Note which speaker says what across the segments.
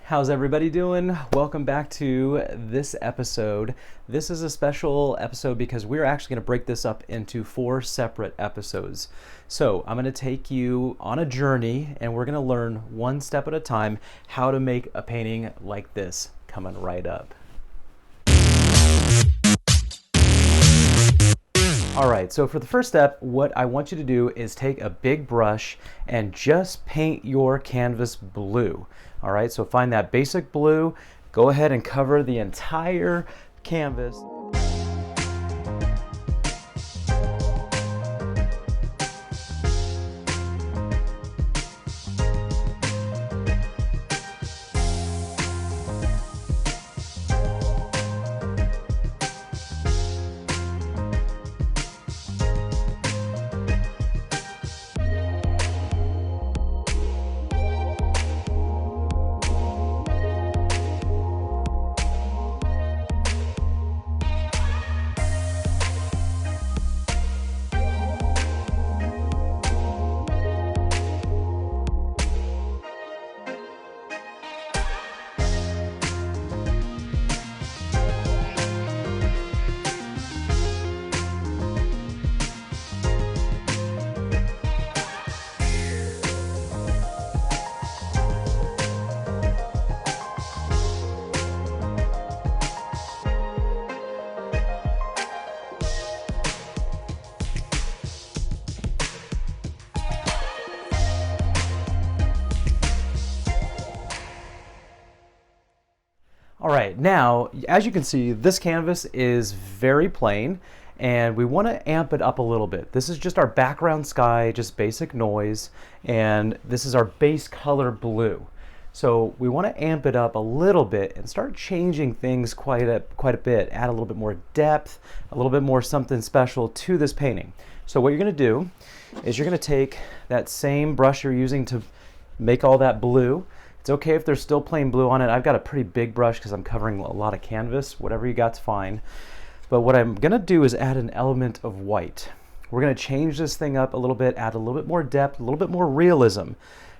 Speaker 1: How's everybody doing? Welcome back to this episode. This is a special episode because we're actually going to break this up into 4 separate episodes. So I'm going to take you on a journey and we're going to learn one step at a time how to make a painting like this coming right up. All right, so for the first step, what I want you to do is take a big brush and just paint your canvas blue. All right, so find that basic blue, go ahead and cover the entire canvas. All right, now, as you can see, this canvas is very plain and we want to amp it up a little bit. This is just our background sky, just basic noise, and this is our base color blue. So we want to amp it up a little bit and start changing things quite a bit, add a little bit more depth, a little bit more something special to this painting. So what you're going to do is you're going to take that same brush you're using to make all that blue. It's okay if there's still plain blue on it. I've got a pretty big brush because I'm covering a lot of canvas. Whatever you got's fine. But what I'm gonna do is add an element of white. We're gonna change this thing up a little bit, add a little bit more depth, a little bit more realism.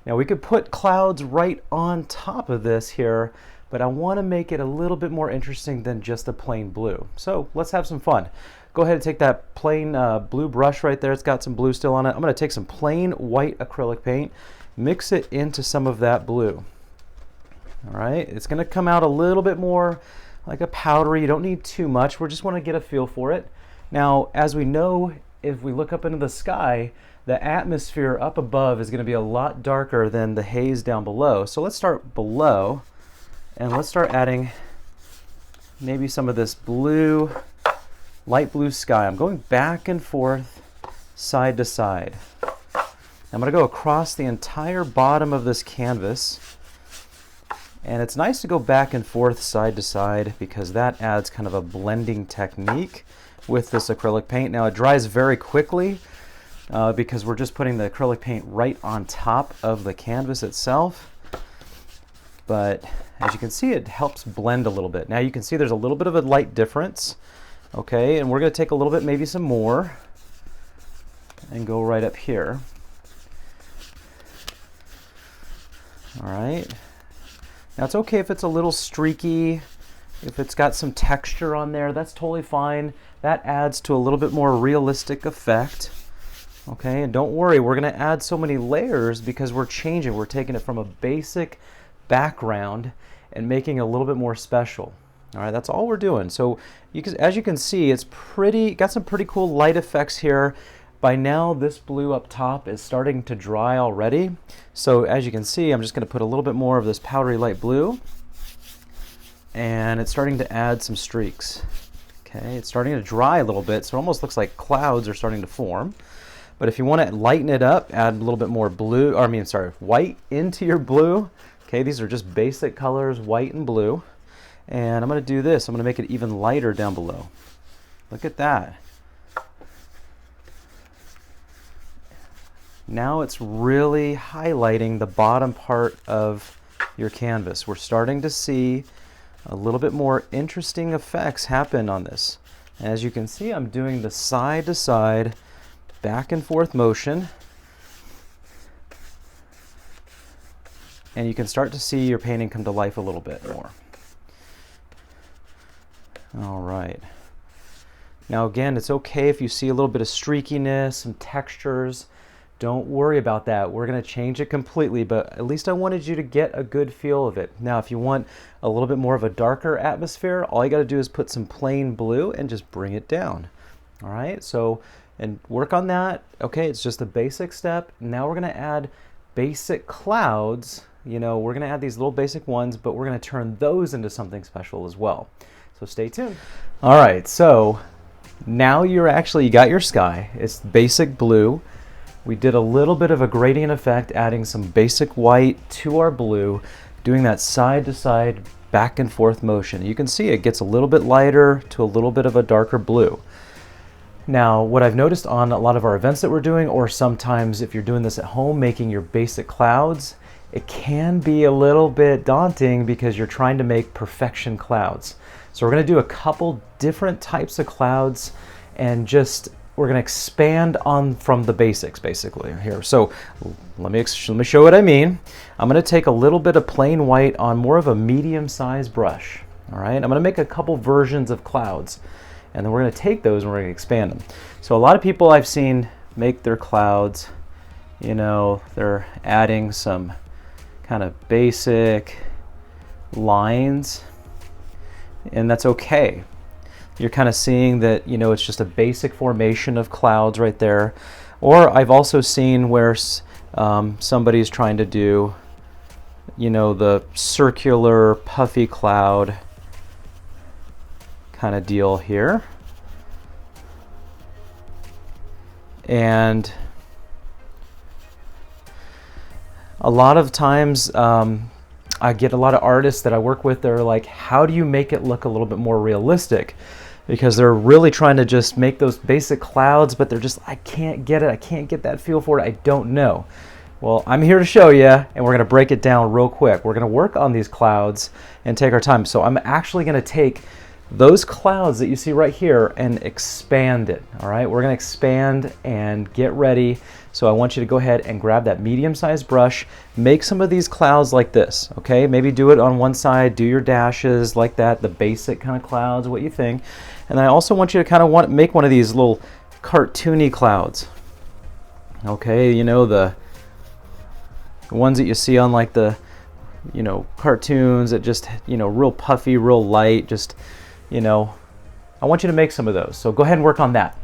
Speaker 1: Now we could put clouds right on top of this here, but I wanna make it a little bit more interesting than just a plain blue. So let's have some fun. Go ahead and take that plain blue brush right there. It's got some blue still on it. I'm gonna take some plain white acrylic paint, mix it into some of that blue. All right, it's going to come out a little bit more like a powdery. You don't need too much. We just want to get a feel for it. Now, as we know, if we look up into the sky, the atmosphere up above is going to be a lot darker than the haze down below. So let's start below and let's start adding maybe some of this blue, light blue sky. I'm going back and forth, side to side. I'm going to go across the entire bottom of this canvas. And it's nice to go back and forth, side to side, because that adds kind of a blending technique with this acrylic paint. Now it dries very quickly because we're just putting the acrylic paint right on top of the canvas itself. But as you can see, it helps blend a little bit. Now you can see there's a little bit of a light difference. Okay, and we're going to take a little bit, maybe some more, and go right up here. All right. Now it's okay if it's a little streaky, if it's got some texture on there, that's totally fine. That adds to a little bit more realistic effect. Okay, and don't worry, we're going to add so many layers because we're changing. We're taking it from a basic background and making it a little bit more special. All right, that's all we're doing. So as you can see, it's got some pretty cool light effects here. By now, this blue up top is starting to dry already. So as you can see, I'm just going to put a little bit more of this powdery light blue. And it's starting to add some streaks. Okay, it's starting to dry a little bit, so it almost looks like clouds are starting to form. But if you want to lighten it up, add a little bit more white into your blue. Okay, these are just basic colors, white and blue. And I'm going to do this. I'm going to make it even lighter down below. Look at that. Now it's really highlighting the bottom part of your canvas. We're starting to see a little bit more interesting effects happen on this. And as you can see, I'm doing the side to side, back and forth motion. and you can start to see your painting come to life a little bit more. All right. Now again, it's okay if you see a little bit of streakiness, some textures. Don't worry about that. We're going to change it completely, but at least I wanted you to get a good feel of it. Now, if you want a little bit more of a darker atmosphere, all you got to do is put some plain blue and just bring it down. All right, so, and work on that. Okay, it's just a basic step. Now we're going to add basic clouds. You know, we're going to add these little basic ones, but we're going to turn those into something special as well. So stay tuned. All right, so now you got your sky. It's basic blue. We did a little bit of a gradient effect, adding some basic white to our blue, doing that side to side, back and forth motion. You can see it gets a little bit lighter to a little bit of a darker blue. Now, what I've noticed on a lot of our events that we're doing, or sometimes if you're doing this at home, making your basic clouds, it can be a little bit daunting because you're trying to make perfection clouds. So we're going to do a couple different types of clouds, and we're going to expand on from the basics basically here. So let me show what I mean. I'm going to take a little bit of plain white on more of a medium-sized brush. All right, I'm going to make a couple versions of clouds, and then we're going to take those and we're going to expand them. So a lot of people I've seen make their clouds, you know, they're adding some kind of basic lines, and that's okay. You're kind of seeing that, you know, it's just a basic formation of clouds right there. Or I've also seen where somebody's trying to do, you know, the circular puffy cloud kind of deal here. And a lot of times I get a lot of artists that I work with, they're like, how do you make it look a little bit more realistic? Because they're really trying to just make those basic clouds, but they're just, I can't get it. I can't get that feel for it. I don't know. Well, I'm here to show you, and we're going to break it down real quick. We're going to work on these clouds and take our time. So I'm actually going to take those clouds that you see right here and expand it. All right, we're going to expand and get ready. So I want you to go ahead and grab that medium-sized brush, make some of these clouds like this, okay? Maybe do it on one side, do your dashes like that, the basic kind of clouds, what you think. And then I also want you to kind of make one of these little cartoony clouds. Okay, you know, the ones that you see on like the, you know, cartoons that just, you know, real puffy, real light, just, you know, I want you to make some of those. So go ahead and work on that.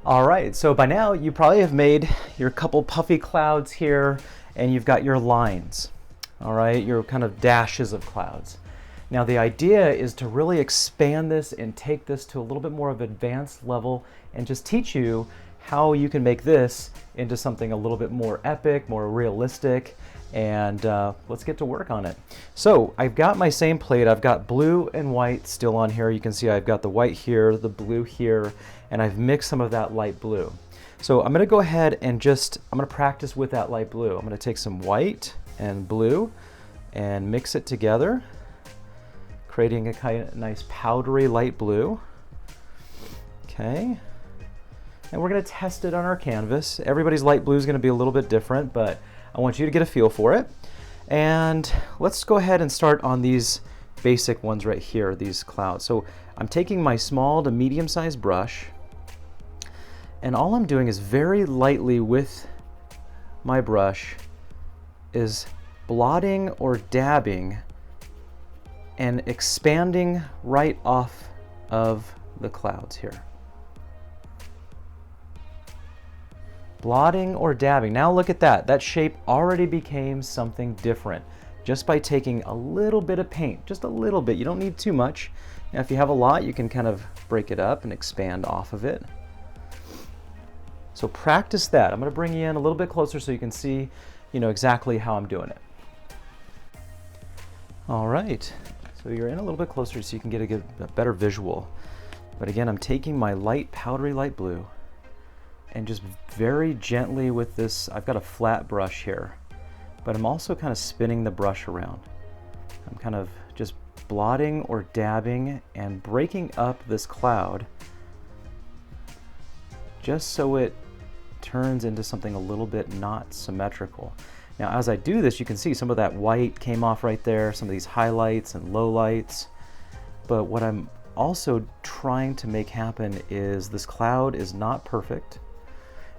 Speaker 1: All right, so by now you probably have made your couple puffy clouds here, and you've got your lines, all right, your kind of dashes of clouds. Now the idea is to really expand this and take this to a little bit more of an advanced level and just teach you how you can make this into something a little bit more epic, more realistic, and let's get to work on it. So I've got my same plate. I've got blue and white still on here. You can see I've got the white here, the blue here, and I've mixed some of that light blue. So I'm gonna go ahead and I'm gonna practice with that light blue. I'm gonna take some white and blue and mix it together, creating a kind of nice powdery light blue. Okay. And we're going to test it on our canvas. Everybody's light blue is going to be a little bit different, but I want you to get a feel for it. And let's go ahead and start on these basic ones right here, these clouds. So I'm taking my small to medium-sized brush, and all I'm doing is very lightly with my brush is blotting or dabbing and expanding right off of the clouds here. Blotting or dabbing. Now look at that. That shape already became something different just by taking a little bit of paint, just a little bit. You don't need too much. Now if you have a lot, you can kind of break it up and expand off of it. So practice that. I'm going to bring you in a little bit closer so you can see, you know, exactly how I'm doing it. All right. So you're in a little bit closer so you can get a better visual. But again, I'm taking my light, powdery light blue, and just very gently with this, I've got a flat brush here, but I'm also kind of spinning the brush around. I'm kind of just blotting or dabbing and breaking up this cloud just so it turns into something a little bit not symmetrical. Now, as I do this, you can see some of that white came off right there, some of these highlights and lowlights. But what I'm also trying to make happen is this cloud is not perfect.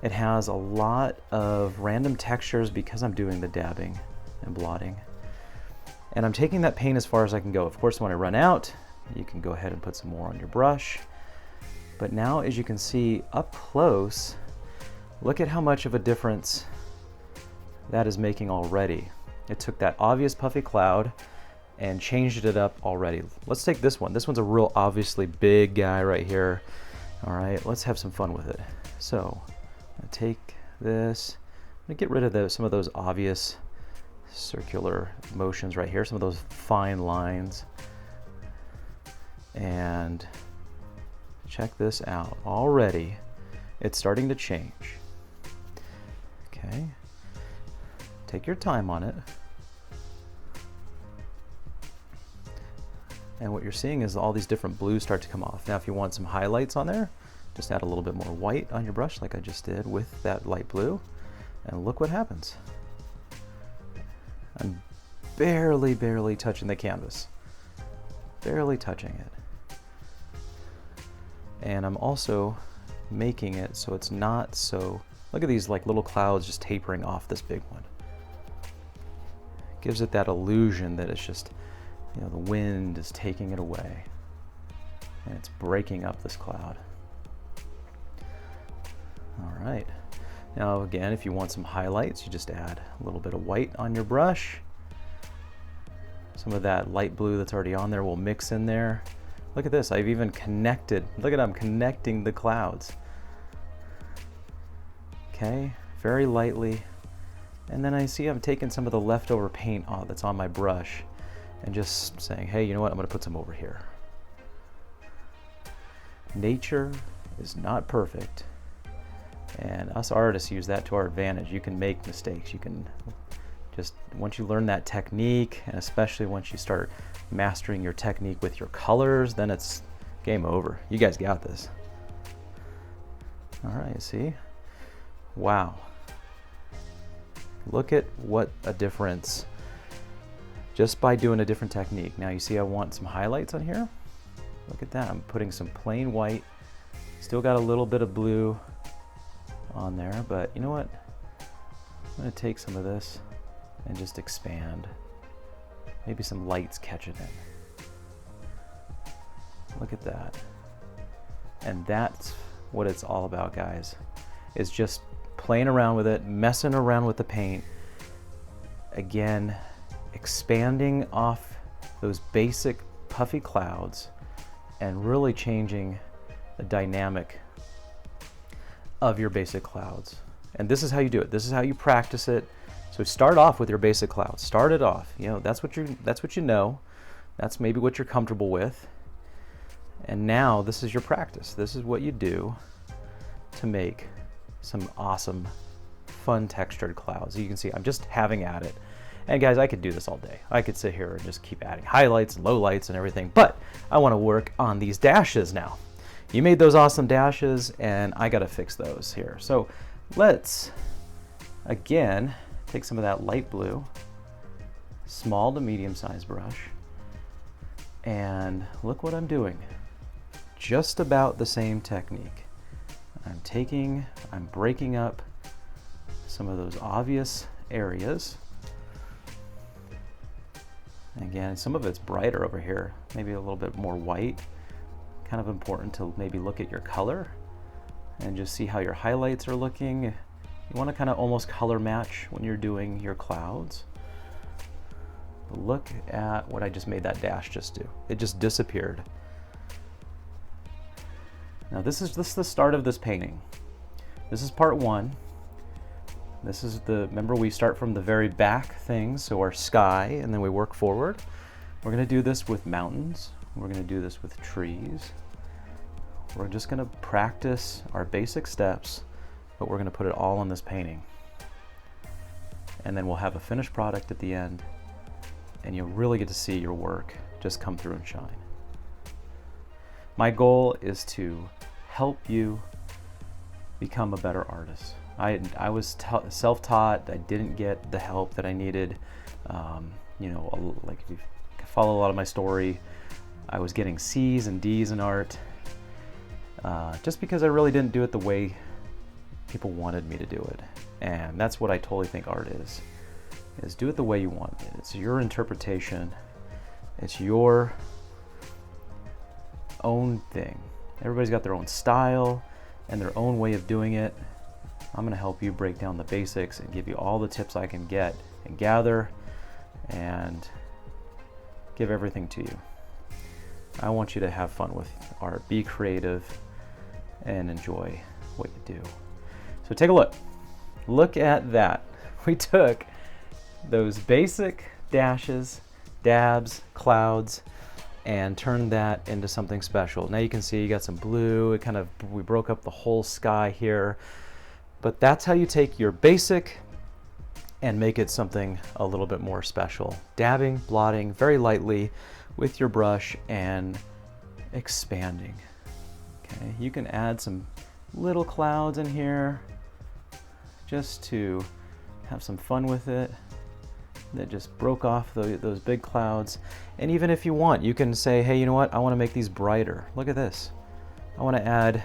Speaker 1: It has a lot of random textures because I'm doing the dabbing and blotting. And I'm taking that paint as far as I can go. Of course, when I run out, you can go ahead and put some more on your brush. But now, as you can see up close, look at how much of a difference that is making already. It took that obvious puffy cloud and changed it up already. Let's take this one. This one's a real obviously big guy right here. All right, let's have some fun with it. So I'm gonna take this, I'm gonna get rid of some of those obvious circular motions right here, some of those fine lines. And check this out. Already, it's starting to change. Okay. Take your time on it. And what you're seeing is all these different blues start to come off. Now, if you want some highlights on there, just add a little bit more white on your brush like I just did with that light blue. And look what happens. I'm barely touching the canvas. Barely touching it. And I'm also making it so it's not so, look at these like little clouds just tapering off this big one. Gives it that illusion that it's just, you know, the wind is taking it away and it's breaking up this cloud. All right. Now again, if you want some highlights, you just add a little bit of white on your brush. Some of that light blue that's already on there will mix in there. Look at this, I've even connected, look at I'm connecting the clouds. Okay, very lightly. And then I see I'm taking some of the leftover paint that's on my brush and just saying, hey, you know what, I'm gonna put some over here. Nature is not perfect. And us artists use that to our advantage. You can make mistakes. You can just, once you learn that technique, and especially once you start mastering your technique with your colors, then it's game over. You guys got this. All right, see? Wow. Look at what a difference just by doing a different technique. Now you see I want some highlights on here. Look at that, I'm putting some plain white. Still got a little bit of blue on there, but you know what? I'm gonna take some of this and just expand. Maybe some lights catch it in. Look at that. And that's what it's all about, guys, is just playing around with it, messing around with the paint. Again, expanding off those basic puffy clouds and really changing the dynamic of your basic clouds. And this is how you do it. This is how you practice it. So start off with your basic clouds. Start it off. You know, that's what you know. That's maybe what you're comfortable with. And now this is your practice. This is what you do to make some awesome, fun textured clouds. You can see I'm just having at it. And guys, I could do this all day. I could sit here and just keep adding highlights and lowlights and everything, but I want to work on these dashes now. You made those awesome dashes and I got to fix those here. So let's, again, take some of that light blue, small to medium sized brush, and look what I'm doing. Just about the same technique. I'm breaking up some of those obvious areas. Again, some of it's brighter over here, maybe a little bit more white. Kind of important to maybe look at your color and just see how your highlights are looking. You want to kind of almost color match when you're doing your clouds. But look at what I just made that dash just do. It just disappeared. Now this is the start of this painting. This is part one. This is remember we start from the very back things, so our sky, and then we work forward. We're gonna do this with mountains. We're gonna do this with trees. We're just gonna practice our basic steps, but we're gonna put it all on this painting. And then we'll have a finished product at the end, and you'll really get to see your work just come through and shine. My goal is to help you become a better artist. I was self-taught. I didn't get the help that I needed. You know, like if you follow a lot of my story, I was getting C's and D's in art just because I really didn't do it the way people wanted me to do it. And that's what I totally think art is do it the way you want it. It's your interpretation. It's your own thing. Everybody's got their own style and their own way of doing it. I'm going to help you break down the basics and give you all the tips I can get and gather and give everything to you. I want you to have fun with art, be creative, and enjoy what you do. So take a look. Look at that. We took those basic dashes, dabs, clouds, and turned that into something special. Now you can see you got some blue. We broke up the whole sky here. But that's how you take your basic and make it something a little bit more special. Dabbing, blotting very lightly with your brush and expanding. Okay, you can add some little clouds in here just to have some fun with it. That just broke off those big clouds. And even if you want, you can say, hey, you know what? I want to make these brighter. Look at this. I want to add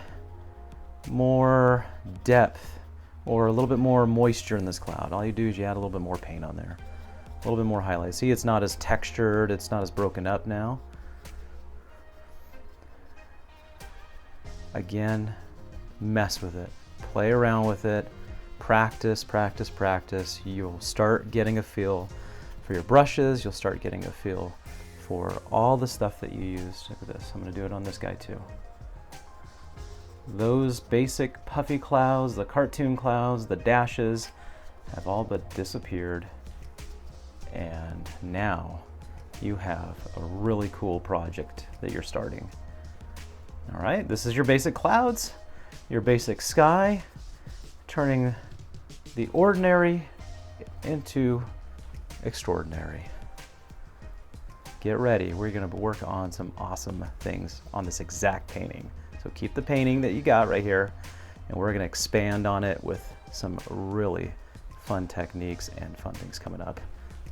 Speaker 1: more depth or a little bit more moisture in this cloud. All you do is you add a little bit more paint on there, a little bit more highlight. See, it's not as textured, it's not as broken up now. Again, mess with it, play around with it, practice, practice, practice. You'll start getting a feel for your brushes, you'll start getting a feel for all the stuff that you use. Look at this, I'm gonna do it on this guy too. Those basic puffy clouds, the cartoon clouds, the dashes have all but disappeared. And now you have a really cool project that you're starting. All right, this is your basic clouds, your basic sky, turning the ordinary into extraordinary. Get ready, we're gonna work on some awesome things on this exact painting. So keep the painting that you got right here, and we're gonna expand on it with some really fun techniques and fun things coming up.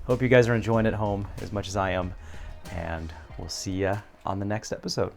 Speaker 1: Hope you guys are enjoying it at home as much as I am, and we'll see ya on the next episode.